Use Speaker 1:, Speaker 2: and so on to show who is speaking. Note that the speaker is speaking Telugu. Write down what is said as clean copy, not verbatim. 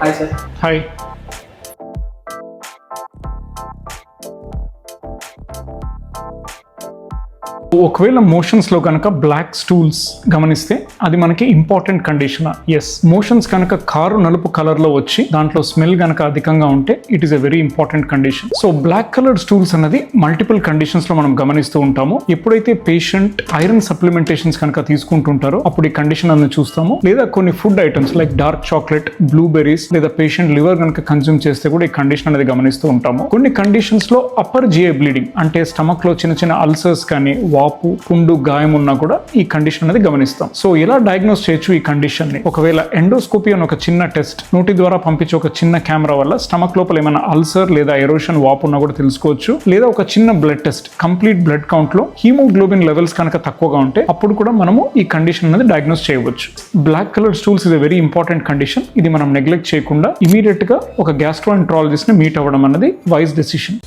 Speaker 1: Hi sir.
Speaker 2: హాయ్. ఒకవేళ మోషన్స్లో కనుక బ్లాక్ స్టూల్స్ గమనిస్తే అది మనకి ఇంపార్టెంట్ కండిషన్. ఎస్, మోషన్స్ కనుక కారు నలుపు కలర్లో వచ్చి దాంట్లో స్మెల్ కనుక అధికంగా ఉంటే it is a very important condition. So black coloured stools అనేది మల్టిపుల్ కండిషన్స్లో మనం గమనిస్తూ ఉంటాము. ఎప్పుడైతే పేషెంట్ ఐరన్ సప్లిమెంటేషన్స్ కనుక తీసుకుంటుంటారో అప్పుడు ఈ కండిషన్ అనేది చూస్తాము. లేదా కొన్ని food items like dark chocolate, blueberries లేదా పేషెంట్ లివర్ కనుక కన్జ్యూమ్ చేస్తే కూడా ఈ కండిషన్ అనేది గమనిస్తూ ఉంటాము. కొన్ని కండిషన్స్ లో అప్పర్ జిఐ బ్లీడింగ్ అంటే స్టమక్ లో చిన్న చిన్న అల్సర్స్ కానీ, వాపు, పుండు, గాయం ఉన్నా కూడా ఈ కండిషన్ అనేది గమనిస్తాం. సో ఎలా డయాగ్నోస్ చేయొచ్చు ఈ కండిషన్ ని? ఒకవేళ ఎండోస్కోపీ అని ఒక చిన్న టెస్ట్ నోటి ద్వారా పంపించే ఒక చిన్న కెమెరా వల్ల స్టమక్ లోపల ఏమైనా అల్సర్ లేదా ఎరోషన్, వాపు ఉన్నా కూడా తెలుసుకోవచ్చు. లేదా ఒక చిన్న blood test, complete blood count లో హీమోగ్లోబిన్ లెవెల్స్ కనుక తక్కువగా ఉంటే అప్పుడు కూడా మనము ఈ కండిషన్ అనేది డయాగ్నోస్ చేయవచ్చు. Black colour stools is a very important condition. ఇది మనం నెగ్లెక్ట్ చేయకుండా ఇమీడియట్ గా ఒక గ్యాస్ట్రోఎంట్రాలజిస్ట్ ని మీట్ అవ్వడం అనేది వైజ్ డెసిషన్.